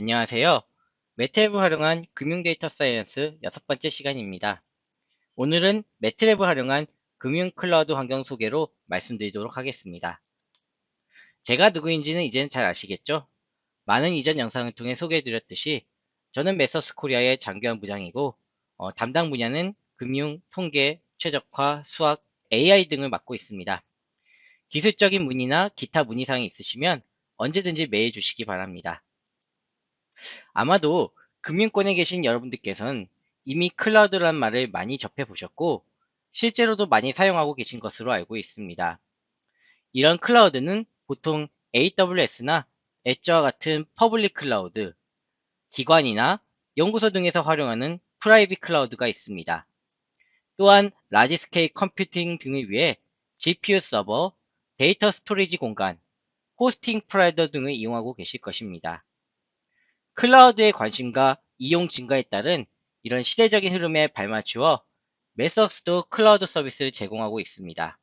안녕하세요. 매트랩을 활용한 금융 데이터 사이언스 6번째 시간입니다. 오늘은 매트랩을 활용한 금융 클라우드 환경 소개로 말씀드리도록 하겠습니다. 제가 누구인지는 이제는 잘 아시겠죠? 많은 이전 영상을 통해 소개해드렸듯이 저는 메서스 코리아의 장교환 부장이고 담당 분야는 금융, 통계, 최적화, 수학, AI 등을 맡고 있습니다. 기술적인 문의나 기타 문의사항이 있으시면 언제든지 메일 주시기 바랍니다. 아마도 금융권에 계신 여러분들께서는 이미 클라우드란 말을 많이 접해보셨고 실제로도 많이 사용하고 계신 것으로 알고 있습니다. 이런 클라우드는 보통 AWS나 애저와 같은 퍼블릭 클라우드, 기관이나 연구소 등에서 활용하는 프라이빗 클라우드가 있습니다. 또한 라지 스케일 컴퓨팅 등을 위해 GPU 서버, 데이터 스토리지 공간, 호스팅 프로바이더 등을 이용하고 계실 것입니다. 클라우드의 관심과 이용 증가에 따른 이런 시대적인 흐름에 발맞추어 메서스도 클라우드 서비스를 제공하고 있습니다.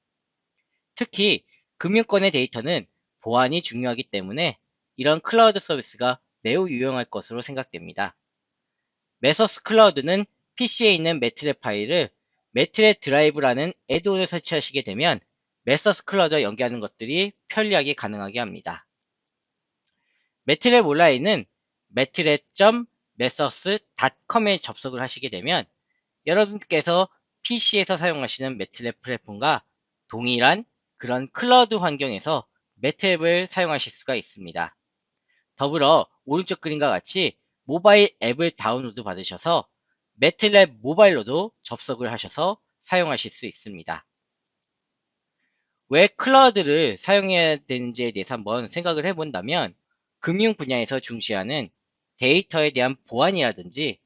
특히 금융권의 데이터는 보안이 중요하기 때문에 이런 클라우드 서비스가 매우 유용할 것으로 생각됩니다. 메서스 클라우드는 PC에 있는 매트랩 파일을 매트랩 드라이브라는 애드온을 설치하시게 되면 메서스 클라우드와 연계하는 것들이 편리하게 가능하게 합니다. 매트랩 온라인은 매트랩.mesos.com에 접속을 하시게 되면 여러분께서 PC에서 사용하시는 매트랩 플랫폼과 동일한 그런 클라우드 환경에서 매트랩을 사용하실 수가 있습니다. 더불어 오른쪽 그림과 같이 모바일 앱을 다운로드 받으셔서 매트랩 모바일로도 접속을 하셔서 사용하실 수 있습니다. 왜 클라우드를 사용해야 되는지에 대해서 한번 생각을 해본다면 금융 분야에서 중시하는 데이터에 대한 보안이라든지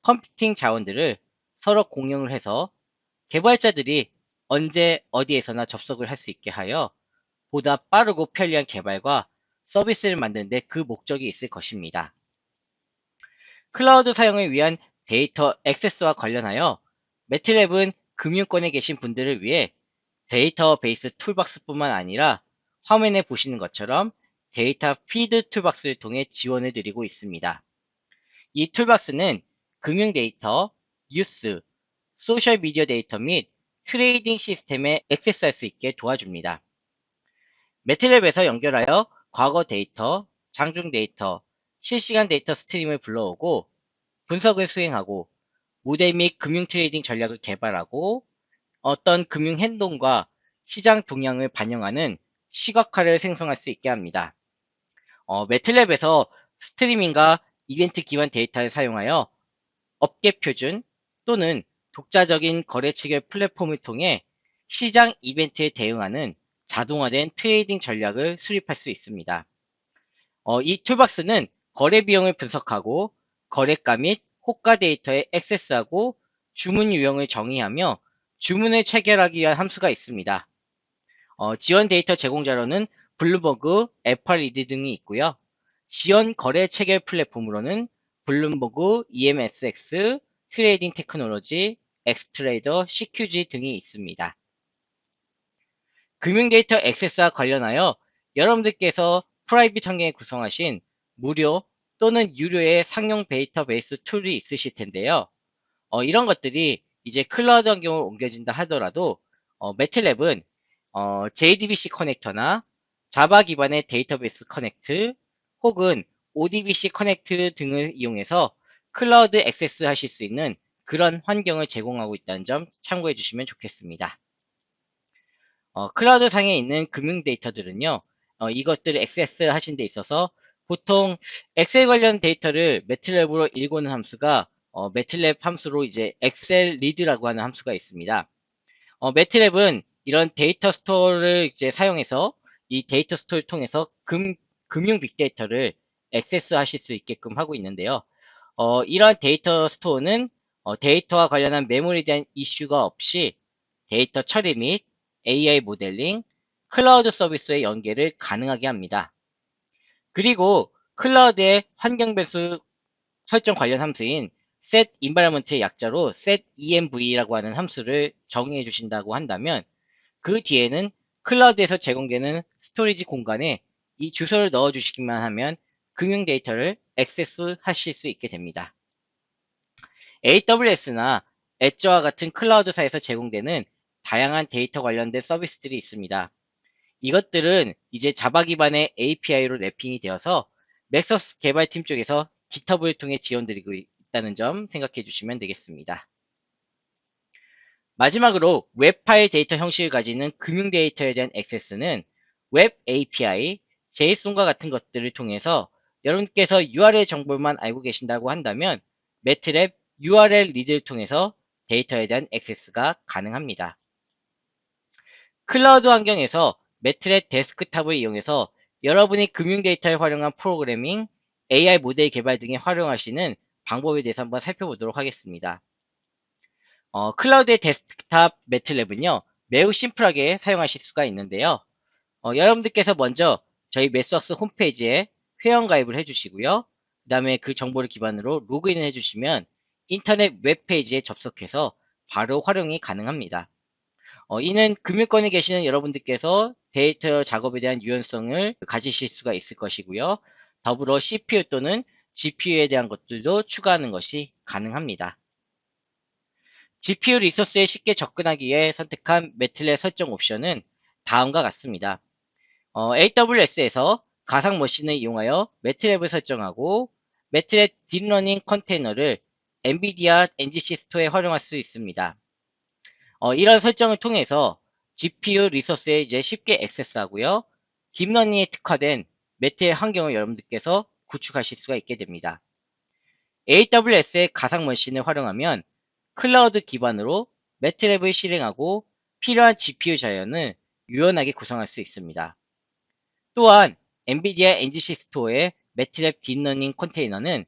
컴퓨팅 자원들을 서로 공용을 해서 개발자들이 언제 어디에서나 접속을 할 수 있게 하여 보다 빠르고 편리한 개발과 서비스를 만드는 데 그 목적이 있을 것입니다. 클라우드 사용을 위한 데이터 액세스와 관련하여 매트랩은 금융권에 계신 분들을 위해 데이터베이스 툴박스뿐만 아니라 화면에 보시는 것처럼 데이터 피드 툴박스를 통해 지원을 드리고 있습니다. 이 툴박스는 금융 데이터, 뉴스, 소셜미디어 데이터 및 트레이딩 시스템에 액세스할 수 있게 도와줍니다. 매트랩에서 연결하여 과거 데이터, 장중 데이터, 실시간 데이터 스트림을 불러오고 분석을 수행하고 모델 및 금융 트레이딩 전략을 개발하고 어떤 금융 행동과 시장 동향을 반영하는 시각화를 생성할 수 있게 합니다. 매트랩에서 스트리밍과 이벤트 기반 데이터를 사용하여 업계 표준 또는 독자적인 거래 체결 플랫폼을 통해 시장 이벤트에 대응하는 자동화된 트레이딩 전략을 수립할 수 있습니다. 이 툴박스는 거래 비용을 분석하고 거래가 및 호가 데이터에 액세스하고 주문 유형을 정의하며 주문을 체결하기 위한 함수가 있습니다. 지원 데이터 제공자로는 블룸버그, FRED 등이 있고요. 지원 거래 체결 플랫폼으로는 블룸버그, EMSX, 트레이딩 테크놀로지, 엑스트레이더, CQG 등이 있습니다. 금융 데이터 액세스와 관련하여 여러분들께서 프라이빗 환경에 구성하신 무료 또는 유료의 상용 데이터베이스 툴이 있으실 텐데요. 이런 것들이 이제 클라우드 환경으로 옮겨진다 하더라도 매트랩은 JDBC 커넥터나 자바 기반의 데이터베이스 커넥트 혹은 ODBC 커넥트 등을 이용해서 클라우드 액세스 하실 수 있는 그런 환경을 제공하고 있다는 점 참고해 주시면 좋겠습니다. 클라우드 상에 있는 금융 데이터들은요, 이것들을 액세스 하신 데 있어서 보통 엑셀 관련 데이터를 매트랩으로 읽어오는 함수가 매트랩 함수로 이제 엑셀 리드라고 하는 함수가 있습니다. 매트랩은 이런 데이터 스토어를 이제 사용해서 이 데이터 스토어를 통해서 금융 빅데이터를 액세스 하실 수 있게끔 하고 있는데요. 이러한 데이터 스토어는 데이터와 관련한 메모리에 대한 이슈가 없이 데이터 처리 및 AI 모델링, 클라우드 서비스의 연계를 가능하게 합니다. 그리고 클라우드의 환경 변수 설정 관련 함수인 set environment의 약자로 setenv라고 하는 함수를 정의해 주신다고 한다면 그 뒤에는 클라우드에서 제공되는 스토리지 공간에 이 주소를 넣어 주시기만 하면 금융 데이터를 액세스 하실 수 있게 됩니다. AWS나 애저와 같은 클라우드사에서 제공되는 다양한 데이터 관련된 서비스들이 있습니다. 이것들은 이제 자바 기반의 API로 랩핑이 되어서 넥서스 개발팀 쪽에서 GitHub을 통해 지원드리고 있다는 점 생각해 주시면 되겠습니다. 마지막으로 웹 파일 데이터 형식을 가지는 금융 데이터에 대한 액세스는 웹 API, JSON과 같은 것들을 통해서 여러분께서 URL 정보만 알고 계신다고 한다면 매트랩 URL 리드를 통해서 데이터에 대한 액세스가 가능합니다. 클라우드 환경에서 매트랩 데스크탑을 이용해서 여러분이 금융 데이터를 활용한 프로그래밍, AI 모델 개발 등에 활용하시는 방법에 대해서 한번 살펴보도록 하겠습니다. 클라우드의 데스크탑 매트랩은요, 매우 심플하게 사용하실 수가 있는데요. 여러분들께서 먼저 저희 메서스 홈페이지에 회원가입을 해주시고요. 그 다음에 그 정보를 기반으로 로그인을 해주시면 인터넷 웹페이지에 접속해서 바로 활용이 가능합니다. 이는 금융권에 계시는 여러분들께서 데이터 작업에 대한 유연성을 가지실 수가 있을 것이고요. 더불어 CPU 또는 GPU에 대한 것들도 추가하는 것이 가능합니다. GPU 리소스에 쉽게 접근하기 위해 선택한 매트랩 설정 옵션은 다음과 같습니다. AWS에서 가상 머신을 이용하여 매트랩을 설정하고 매트랩 딥러닝 컨테이너를 엔비디아 NGC 스토어에 활용할 수 있습니다. 이런 설정을 통해서 GPU 리소스에 이제 쉽게 액세스하고요. 딥러닝에 특화된 매트랩 환경을 여러분들께서 구축하실 수가 있게 됩니다. AWS의 가상 머신을 활용하면 클라우드 기반으로 매트랩을 실행하고 필요한 GPU 자연을 유연하게 구성할 수 있습니다. 또한 엔비디아 NGC 스토어의 매트랩 딥러닝 컨테이너는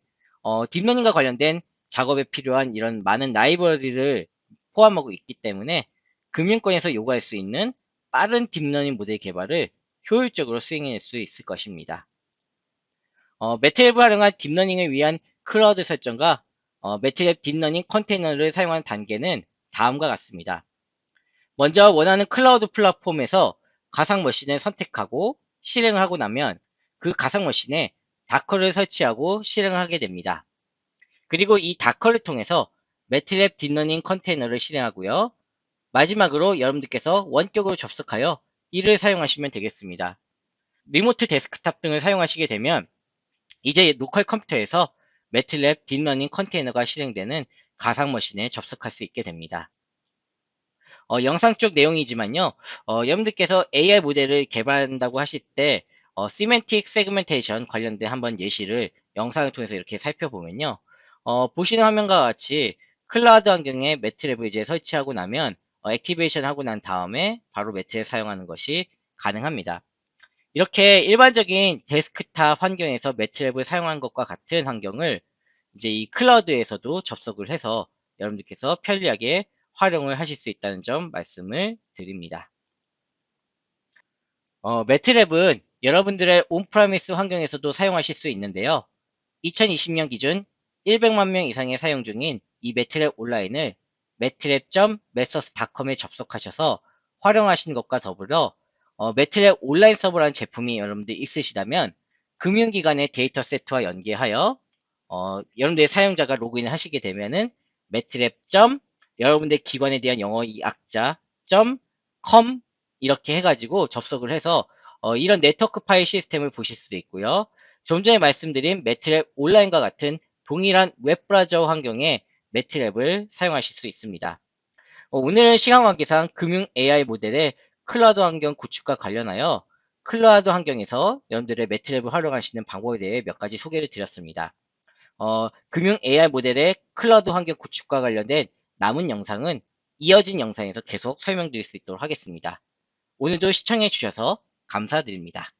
딥러닝과 관련된 작업에 필요한 이런 많은 라이브러리를 포함하고 있기 때문에 금융권에서 요구할 수 있는 빠른 딥러닝 모델 개발을 효율적으로 수행할 수 있을 것입니다. 매트랩을 활용한 딥러닝을 위한 클라우드 설정과 매트랩 딥러닝 컨테이너를 사용하는 단계는 다음과 같습니다. 먼저 원하는 클라우드 플랫폼에서 가상 머신을 선택하고 실행을 하고 나면 그 가상 머신에 다커를 설치하고 실행을 하게 됩니다. 그리고 이 다커를 통해서 매트랩 딥러닝 컨테이너를 실행하고요. 마지막으로 여러분들께서 원격으로 접속하여 이를 사용하시면 되겠습니다. 리모트 데스크탑 등을 사용하시게 되면 이제 로컬 컴퓨터에서 매트랩 딥러닝 컨테이너가 실행되는 가상 머신에 접속할 수 있게 됩니다. 영상 쪽 내용이지만요. 여러분들께서 AI 모델을 개발한다고 하실 때 시멘틱 세그멘테이션 관련된 한번 예시를 영상을 통해서 이렇게 살펴보면요. 보시는 화면과 같이 클라우드 환경에 매트랩을 이제 설치하고 나면 액티베이션 하고 난 다음에 바로 매트랩 사용하는 것이 가능합니다. 이렇게 일반적인 데스크탑 환경에서 매트랩을 사용한 것과 같은 환경을 이제 이 클라우드에서도 접속을 해서 여러분들께서 편리하게 활용을 하실 수 있다는 점 말씀을 드립니다. 매트랩은 여러분들의 온프라미스 환경에서도 사용하실 수 있는데요. 2020년 기준 100만 명 이상의 사용 중인 이 매트랩 온라인을 매트랩.메서스.com에 접속하셔서 활용하시는 것과 더불어 매트랩 온라인 서버라는 제품이 여러분들 있으시다면 금융기관의 데이터 세트와 연계하여 여러분들의 사용자가 로그인을 하시게 되면은 매트랩. 여러분들 기관에 대한 영어 이 악자 .com 이렇게 해가지고 접속을 해서 이런 네트워크 파일 시스템을 보실 수도 있고요. 좀 전에 말씀드린 매트랩 온라인과 같은 동일한 웹브라우저 환경에 매트랩을 사용하실 수 있습니다. 오늘은 시간 관계상 금융 AI 모델의 클라우드 환경 구축과 관련하여 클라우드 환경에서 여러분들의 매트랩을 활용하시는 방법에 대해 몇 가지 소개를 드렸습니다. 금융 AI 모델의 클라우드 환경 구축과 관련된 남은 영상은 이어진 영상에서 계속 설명드릴 수 있도록 하겠습니다. 오늘도 시청해 주셔서 감사드립니다.